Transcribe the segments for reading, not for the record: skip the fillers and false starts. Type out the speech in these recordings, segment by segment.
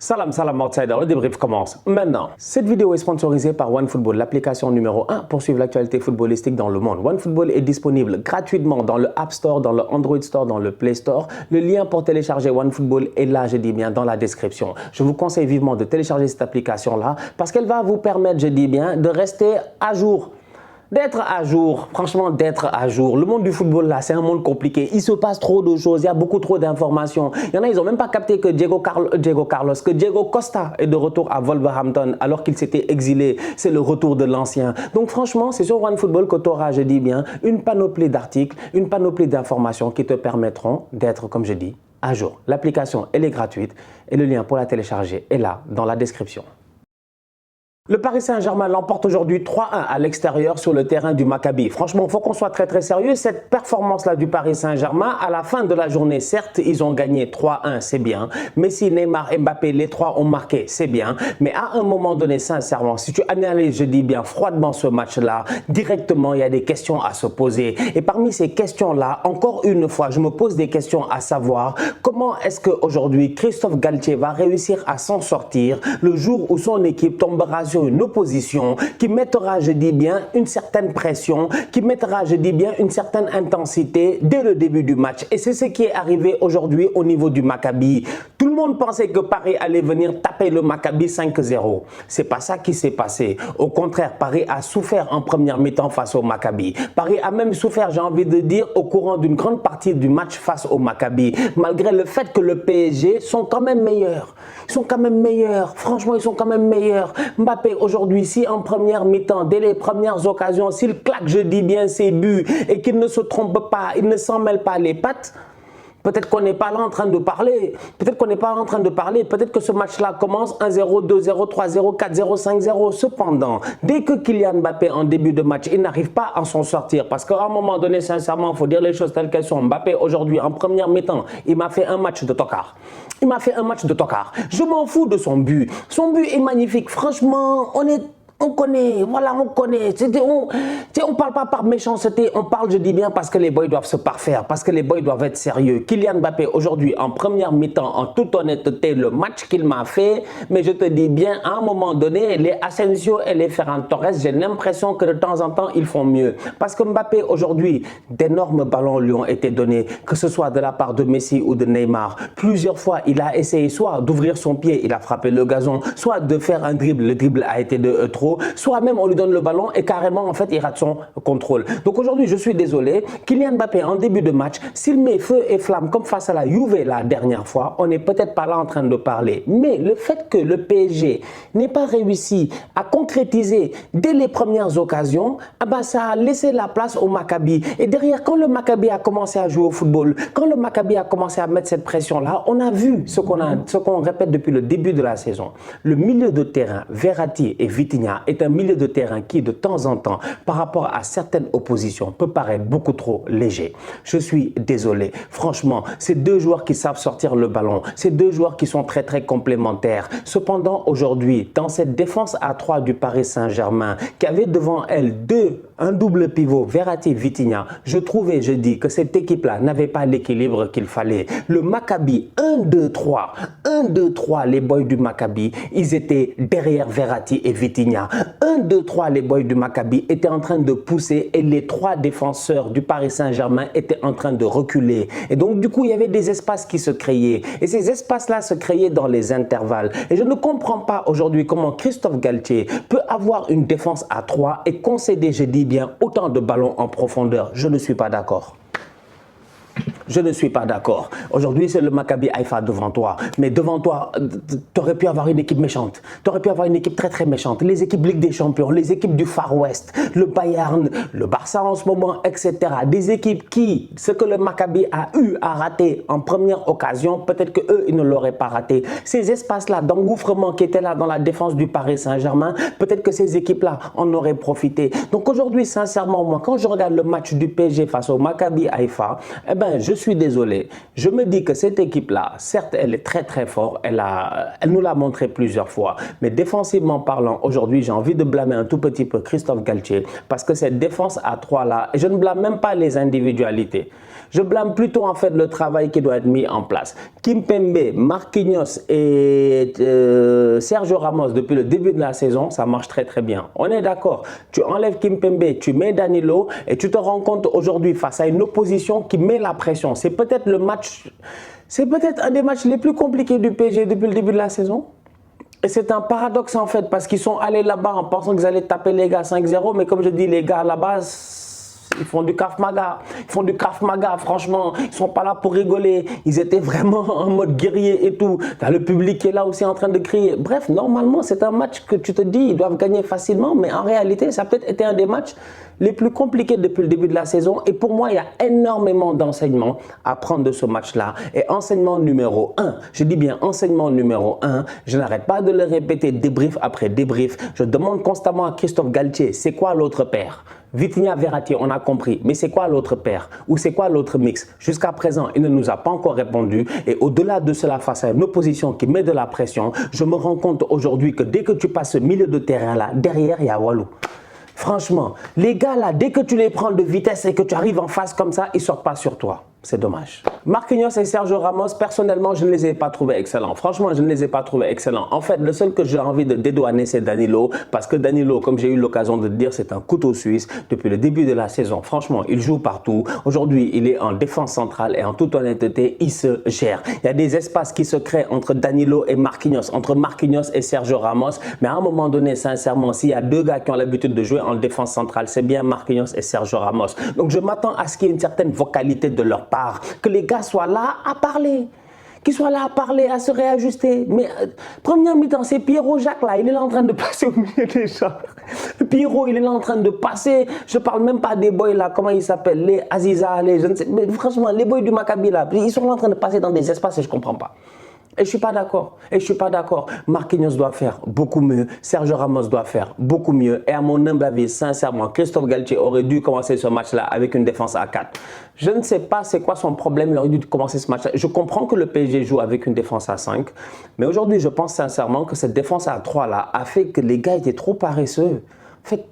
Salam, salam outsider, le débrief commence maintenant. Cette vidéo est sponsorisée par OneFootball, l'application numéro 1 pour suivre l'actualité footballistique dans le monde. OneFootball est disponible gratuitement dans le App Store, dans le Android Store, dans le Play Store. Le lien pour télécharger OneFootball est là, je dis bien, dans la description. Je vous conseille vivement de télécharger cette application-là parce qu'elle va vous permettre, je dis bien, de rester à jour. D'être à jour, franchement d'être à jour. Le monde du football là, c'est un monde compliqué. Il se passe trop de choses, il y a beaucoup trop d'informations. Il y en a, ils n'ont même pas capté que Diego Costa est de retour à Wolverhampton alors qu'il s'était exilé. C'est le retour de l'ancien. Donc franchement, c'est sur OneFootball que tu auras, je dis bien, une panoplie d'articles, une panoplie d'informations qui te permettront d'être, comme je dis, à jour. L'application, elle est gratuite et le lien pour la télécharger est là, dans la description. Le Paris Saint-Germain l'emporte aujourd'hui 3-1 à l'extérieur sur le terrain du Maccabi. Franchement, il faut qu'on soit très sérieux. Cette performance-là du Paris Saint-Germain, à la fin de la journée, certes, ils ont gagné 3-1, c'est bien. Messi, Neymar, Mbappé, les trois ont marqué, c'est bien. Mais à un moment donné, sincèrement, si tu analyses, je dis bien, froidement ce match-là, directement, il y a des questions à se poser. Et parmi ces questions-là, encore une fois, je me pose des questions à savoir comment est-ce qu'aujourd'hui, Christophe Galtier va réussir à s'en sortir le jour où son équipe tombera sur une opposition qui mettra, je dis bien, une certaine pression, qui mettra, je dis bien, une certaine intensité dès le début du match. Et c'est ce qui est arrivé aujourd'hui au niveau du Maccabi. Tout le monde pensait que Paris allait venir taper le Maccabi 5-0. C'est pas ça qui s'est passé. Au contraire, Paris a souffert en première mi-temps face au Maccabi. Paris a même souffert, j'ai envie de dire, au courant d'une grande partie du match face au Maccabi. Malgré le fait que le PSG sont quand même meilleurs. Ils sont quand même meilleurs. Franchement, ils sont quand même meilleurs. Mbappé, aujourd'hui, si en première mi-temps, dès les premières occasions, s'il claque, je dis bien, ses buts et qu'il ne se trompe pas, il ne s'en mêle pas les pattes, peut-être qu'on n'est pas là en train de parler. Peut-être qu'on n'est pas en train de parler. Peut-être que ce match-là commence 1-0, 2-0, 3-0, 4-0, 5-0. Cependant, dès que Kylian Mbappé, en début de match, il n'arrive pas à s'en sortir. Parce qu'à un moment donné, sincèrement, il faut dire les choses telles qu'elles sont. Mbappé, aujourd'hui, en première mi-temps, il m'a fait un match de tocard. Il m'a fait un match de tocard. Je m'en fous de son but. Son but est magnifique. Franchement, on connaît, voilà, on connaît. On parle pas par méchanceté, on parle, je dis bien, parce que les boys doivent se parfaire, parce que les boys doivent être sérieux. Kylian Mbappé, aujourd'hui, en première mi-temps, en toute honnêteté, le match qu'il m'a fait, mais je te dis bien, à un moment donné, les Asensio et les Ferran Torres, j'ai l'impression que de temps en temps, ils font mieux. Parce que Mbappé, aujourd'hui, d'énormes ballons lui ont été donnés, que ce soit de la part de Messi ou de Neymar. Plusieurs fois, il a essayé soit d'ouvrir son pied, il a frappé le gazon, soit de faire un dribble, le dribble a été de trop, soit même on lui donne le ballon et carrément en fait il rate son contrôle. Donc aujourd'hui je suis désolé, Kylian Mbappé en début de match, s'il met feu et flamme comme face à la Juve la dernière fois, on n'est peut-être pas là en train de parler. Mais le fait que le PSG n'ait pas réussi à concrétiser dès les premières occasions, ça a laissé la place au Maccabi. Et derrière, quand le Maccabi a commencé à jouer au football, quand le Maccabi a commencé à mettre cette pression-là, on a vu ce qu'on répète depuis le début de la saison. Le milieu de terrain, Verratti et Vitinha, est un milieu de terrain qui, de temps en temps, par rapport à certaines oppositions, peut paraître beaucoup trop léger. Je suis désolé. Franchement, ces deux joueurs qui savent sortir le ballon, ces deux joueurs qui sont très complémentaires. Cependant, aujourd'hui, dans cette défense à 3 du Paris Saint-Germain, qui avait devant elle un double pivot, Verratti, Vitinha, je trouvais, je dis, que cette équipe-là n'avait pas l'équilibre qu'il fallait. Le Maccabi, 1-2-3, les boys du Maccabi, ils étaient derrière Verratti et Vitinha. 1-2-3, les boys du Maccabi étaient en train de pousser et les trois défenseurs du Paris Saint-Germain étaient en train de reculer. Et donc, du coup, il y avait des espaces qui se créaient. Et ces espaces-là se créaient dans les intervalles. Et je ne comprends pas aujourd'hui comment Christophe Galtier peut avoir une défense à 3 et concéder, je dis bien, autant de ballons en profondeur. Je ne suis pas d'accord. Je ne suis pas d'accord. Aujourd'hui, c'est le Maccabi Haïfa devant toi. Mais devant toi, tu aurais pu avoir une équipe méchante. Tu aurais pu avoir une équipe très méchante. Les équipes Ligue des Champions, les équipes du Far West, le Bayern, le Barça en ce moment, etc. Des équipes qui, ce que le Maccabi a eu à rater en première occasion, peut-être qu'eux, ils ne l'auraient pas raté. Ces espaces-là d'engouffrement qui étaient là dans la défense du Paris Saint-Germain, peut-être que ces équipes-là en auraient profité. Donc aujourd'hui, sincèrement, moi, quand je regarde le match du PSG face au Maccabi Haïfa, je je suis désolé. Je me dis que cette équipe-là, certes, elle est très très forte. Elle nous l'a montré plusieurs fois. Mais défensivement parlant, aujourd'hui, j'ai envie de blâmer un tout petit peu Christophe Galtier. Parce que cette défense à 3-là, et je ne blâme même pas les individualités. Je blâme plutôt en fait le travail qui doit être mis en place. Kimpembe, Marquinhos et Sergio Ramos depuis le début de la saison, ça marche très très bien. On est d'accord. Tu enlèves Kimpembe, tu mets Danilo et tu te rends compte aujourd'hui face à une opposition qui met la pression. C'est peut-être le match, c'est peut-être un des matchs les plus compliqués du PSG depuis le début de la saison. Et c'est un paradoxe en fait parce qu'ils sont allés là-bas en pensant qu'ils allaient taper les gars 5-0, mais comme je dis, les gars là-bas, ils font du Krav Maga, franchement, ils sont pas là pour rigoler, ils étaient vraiment en mode guerrier et tout. T'as le public qui est là aussi en train de crier. Bref, normalement, c'est un match que tu te dis, ils doivent gagner facilement, mais en réalité, ça a peut-être été un des matchs les plus compliqués depuis le début de la saison. Et pour moi, il y a énormément d'enseignements à prendre de ce match-là. Et enseignement numéro 1, je dis bien enseignement numéro 1, je n'arrête pas de le répéter débrief après débrief. Je demande constamment à Christophe Galtier, c'est quoi l'autre paire? Vitinha, Verratti, on a compris, mais c'est quoi l'autre paire? Ou c'est quoi l'autre mix? Jusqu'à présent, il ne nous a pas encore répondu. Et au-delà de cela, face à une opposition qui met de la pression, je me rends compte aujourd'hui que dès que tu passes ce milieu de terrain-là, derrière, il y a Walou. Franchement, les gars là, dès que tu les prends de vitesse et que tu arrives en face comme ça, ils ne sortent pas sur toi. C'est dommage. Marquinhos et Sergio Ramos, personnellement, je ne les ai pas trouvés excellents. Franchement, je ne les ai pas trouvés excellents. En fait, le seul que j'ai envie de dédouaner, c'est Danilo. Parce que Danilo, comme j'ai eu l'occasion de le dire, c'est un couteau suisse depuis le début de la saison. Franchement, il joue partout. Aujourd'hui, il est en défense centrale et en toute honnêteté, il se gère. Il y a des espaces qui se créent entre Danilo et Marquinhos, entre Marquinhos et Sergio Ramos. Mais à un moment donné, sincèrement, s'il y a deux gars qui ont l'habitude de jouer en défense centrale, c'est bien Marquinhos et Sergio Ramos. Donc, je m'attends à ce qu'il y ait une certaine vocalité de leur part, que les gars soient là à parler, qu'ils soient là à parler, à se réajuster. Mais première mi-temps, c'est Pierrot Jacques là, il est là en train de passer au milieu des gens. Pierrot, il est là en train de passer. Je parle même pas des boys là, comment ils s'appellent, les Aziza, les je ne sais, mais franchement, les boys du Maccabi là, ils sont là en train de passer dans des espaces et je comprends pas. Et je suis pas d'accord. Et je suis pas d'accord. Marquinhos doit faire beaucoup mieux. Sergio Ramos doit faire beaucoup mieux. Et à mon humble avis, sincèrement, Christophe Galtier aurait dû commencer ce match-là avec une défense à 4. Je ne sais pas c'est quoi son problème. Il aurait dû commencer ce match-là. Je comprends que le PSG joue avec une défense à 5. Mais aujourd'hui, je pense sincèrement que cette défense à 3-là a fait que les gars étaient trop paresseux. En fait,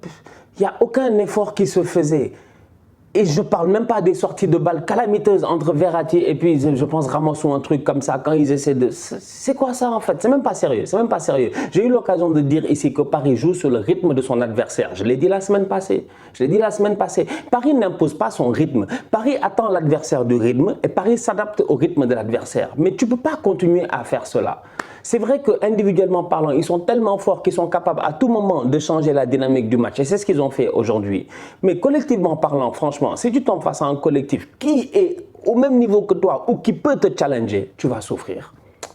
il n'y a aucun effort qui se faisait. Et je ne parle même pas des sorties de balles calamiteuses entre Verratti et puis je pense Ramos ou un truc comme ça quand ils essaient de... C'est quoi ça en fait? C'est même pas sérieux, c'est même pas sérieux. J'ai eu l'occasion de dire ici que Paris joue sur le rythme de son adversaire. Je l'ai dit la semaine passée. Paris n'impose pas son rythme. Paris attend l'adversaire du rythme et Paris s'adapte au rythme de l'adversaire. Mais tu ne peux pas continuer à faire cela. C'est vrai qu'individuellement parlant, ils sont tellement forts qu'ils sont capables à tout moment de changer la dynamique du match. Et c'est ce qu'ils ont fait aujourd'hui. Mais collectivement parlant, franchement, si tu tombes face à un collectif qui est au même niveau que toi ou qui peut te challenger, tu vas souffrir.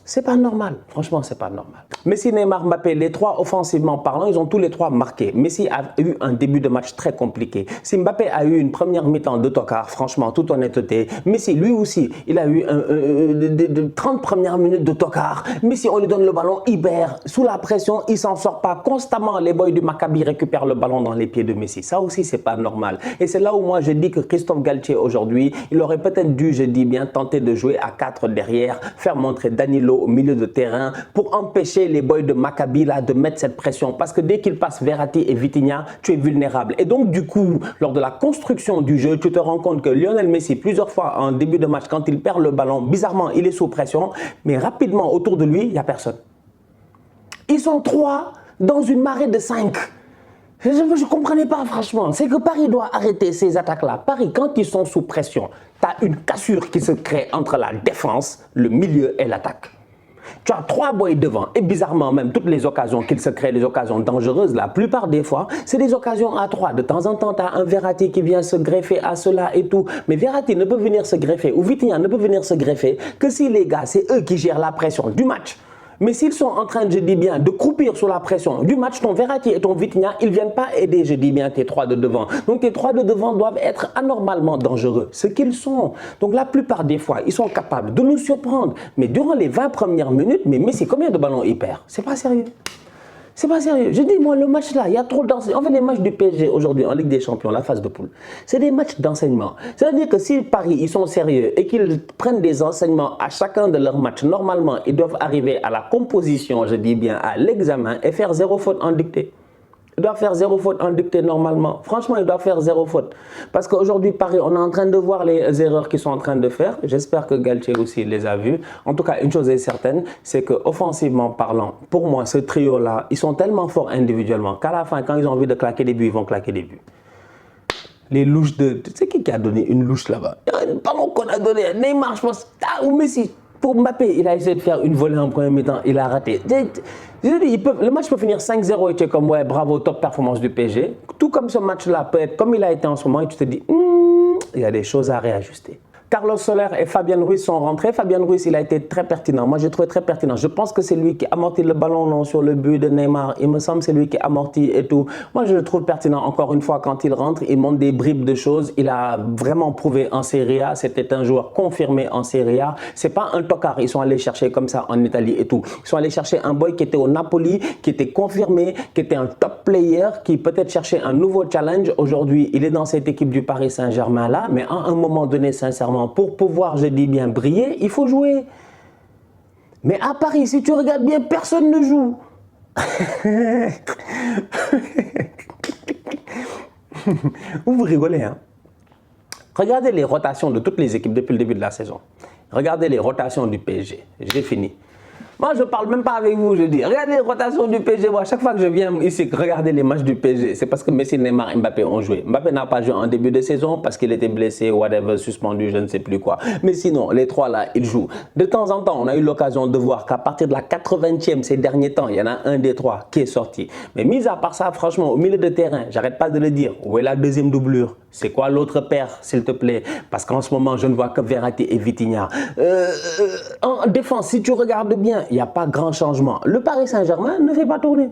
C'est pas normal, franchement, c'est pas normal. Messi, Neymar, Mbappé, les trois offensivement parlant, ils ont tous les trois marqué. Messi a eu un début de match très compliqué. Si Mbappé a eu une première mi-temps de tocard, franchement, toute honnêteté, Messi, lui aussi, il a eu 30 premières minutes de tocard. Messi, on lui donne le ballon, il perd. Sous la pression, il s'en sort pas. Constamment, les boys du Maccabi récupèrent le ballon dans les pieds de Messi. Ça aussi, c'est pas normal. Et c'est là où moi, je dis que Christophe Galtier, aujourd'hui, il aurait peut-être dû, je dis bien, tenter de jouer à 4 derrière, faire montrer Danilo au milieu de terrain pour empêcher les boys de Maccabi là de mettre cette pression parce que dès qu'ils passent Verratti et Vitinha, tu es vulnérable. Et donc du coup, lors de la construction du jeu, tu te rends compte que Lionel Messi, plusieurs fois en début de match, quand il perd le ballon, bizarrement, il est sous pression, mais rapidement autour de lui, il n'y a personne. Ils sont 3 dans une marée de 5. Je ne comprenais pas franchement. C'est que Paris doit arrêter ces attaques-là. Paris, quand ils sont sous pression, tu as une cassure qui se crée entre la défense, le milieu et l'attaque. Tu as 3 boys devant et bizarrement même toutes les occasions qu'il se crée, les occasions dangereuses, la plupart des fois, c'est des occasions à 3. De temps en temps, tu as un Verratti qui vient se greffer à cela et tout. Mais Verratti ne peut venir se greffer ou Vitinha ne peut venir se greffer que si les gars, c'est eux qui gèrent la pression du match. Mais s'ils sont en train, je dis bien, de croupir sous la pression du match, ton Verratti et ton Vitinha, ils ne viennent pas aider, je dis bien, tes 3 de devant. Donc tes 3 de devant doivent être anormalement dangereux, ce qu'ils sont. Donc la plupart des fois, ils sont capables de nous surprendre. Mais durant les 20 premières minutes, mais Messi, combien de ballons il perd? C'est pas sérieux. C'est pas sérieux. Je dis, moi, le match là, il y a trop d'enseignements. En fait, les matchs du PSG aujourd'hui en Ligue des Champions, la phase de poule, c'est des matchs d'enseignement. C'est-à-dire que si Paris, ils sont sérieux et qu'ils prennent des enseignements à chacun de leurs matchs, normalement, ils doivent arriver à la composition, je dis bien à l'examen, et faire 0 faute en dictée. Il doit faire 0 faute en dictée normalement. Franchement, il doit faire 0 faute. Parce qu'aujourd'hui, Paris, on est en train de voir les erreurs qu'ils sont en train de faire. J'espère que Galtier aussi les a vues. En tout cas, une chose est certaine, c'est qu'offensivement parlant, pour moi, ce trio-là, ils sont tellement forts individuellement qu'à la fin, quand ils ont envie de claquer des buts, ils vont claquer des buts. Les louches de... Tu sais qui a donné une louche là-bas? Pardon qu'on a donné. Neymar, je pense. Ah, ou Messi. Pour Mbappé, il a essayé de faire une volée en premier mi-temps, il a raté. Je dis, le match peut finir 5-0 et tu es comme, ouais, bravo, top performance du PSG. Tout comme ce match-là peut être comme il a été en ce moment et tu te dis, il y a des choses à réajuster. Carlos Soler et Fabian Ruiz sont rentrés. Fabian Ruiz, il a été très pertinent. Moi, j'ai trouvé très pertinent. Je pense que c'est lui qui amortit le ballon long sur le but de Neymar. Il me semble que c'est lui qui amortit et tout. Moi, je le trouve pertinent. Encore une fois, quand il rentre, il montre des bribes de choses. Il a vraiment prouvé en Serie A. C'était un joueur confirmé en Serie A. C'est pas un tocard. Ils sont allés chercher comme ça en Italie et tout. Ils sont allés chercher un boy qui était au Napoli, qui était confirmé, qui était un top player, qui peut-être cherchait un nouveau challenge. Aujourd'hui, il est dans cette équipe du Paris Saint-Germain là. Mais à un moment donné, sincèrement, pour pouvoir, je dis bien, briller, il faut jouer. Mais à Paris, si tu regardes bien, personne ne joue. Vous rigolez, hein? Regardez les rotations de toutes les équipes depuis le début de la saison. Regardez les rotations du PSG. J'ai fini. Moi, je ne parle même pas avec vous, je dis. Regardez les rotations du PSG. Moi, chaque fois que je viens ici, regarder les matchs du PSG, c'est parce que Messi, Neymar et Mbappé ont joué. Mbappé n'a pas joué en début de saison parce qu'il était blessé, whatever, suspendu, je ne sais plus quoi. Mais sinon, les trois là, ils jouent. De temps en temps, on a eu l'occasion de voir qu'à partir de la 80e, ces derniers temps, il y en a un des trois qui est sorti. Mais mis à part ça, franchement, au milieu de terrain, j'arrête pas de le dire. Où est la deuxième doublure? C'est quoi l'autre paire, s'il te plaît? Parce qu'en ce moment, je ne vois que Verratti et Vitinha. En défense, si tu regardes bien, il n'y a pas grand changement. Le Paris Saint-Germain ne fait pas tourner.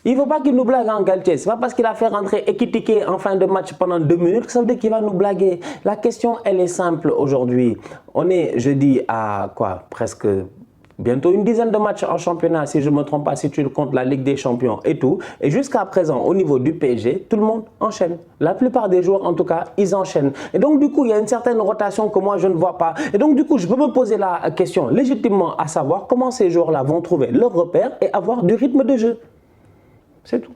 Il ne faut pas qu'il nous blague en Galtier. Ce n'est pas parce qu'il a fait rentrer Ekitike en fin de match pendant 2 minutes que ça veut dire qu'il va nous blaguer. La question, elle est simple aujourd'hui. On est, je dis, à quoi? Presque bientôt une dizaine de matchs en championnat, si je ne me trompe pas, si tu comptes la Ligue des Champions et tout. Et jusqu'à présent, au niveau du PSG, tout le monde enchaîne. La plupart des joueurs, en tout cas, ils enchaînent. Et donc, du coup, il y a une certaine rotation que moi, je ne vois pas. Et donc, du coup, je peux me poser la question légitimement à savoir comment ces joueurs-là vont trouver leur repère et avoir du rythme de jeu. C'est tout.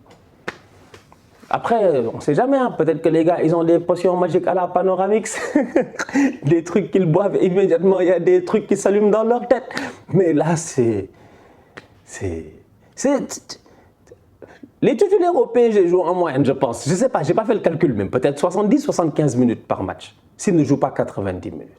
Après, on ne sait jamais, hein. Peut-être que les gars, ils ont des potions magiques à la Panoramix, des trucs qu'ils boivent immédiatement, il y a des trucs qui s'allument dans leur tête. Mais là, les titulaires au PSG jouent en moyenne, je pense. Je ne sais pas, je n'ai pas fait le calcul, même peut-être 70-75 minutes par match, s'ils ne jouent pas 90 minutes.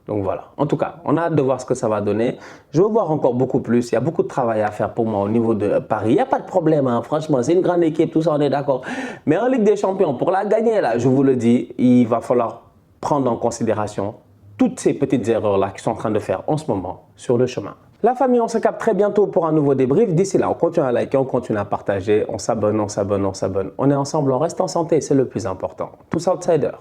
Donc voilà, en tout cas, on a hâte de voir ce que ça va donner. Je veux voir encore beaucoup plus. Il y a beaucoup de travail à faire pour moi au niveau de Paris. Il n'y a pas de problème, hein. Franchement, c'est une grande équipe, tout ça, on est d'accord. Mais en Ligue des Champions, pour la gagner, là, je vous le dis, il va falloir prendre en considération toutes ces petites erreurs-là qu'ils sont en train de faire en ce moment sur le chemin. La famille, on se capte très bientôt pour un nouveau débrief. D'ici là, on continue à liker, on continue à partager, on s'abonne, on s'abonne, on s'abonne. On est ensemble, on reste en santé, c'est le plus important. Tous outsiders.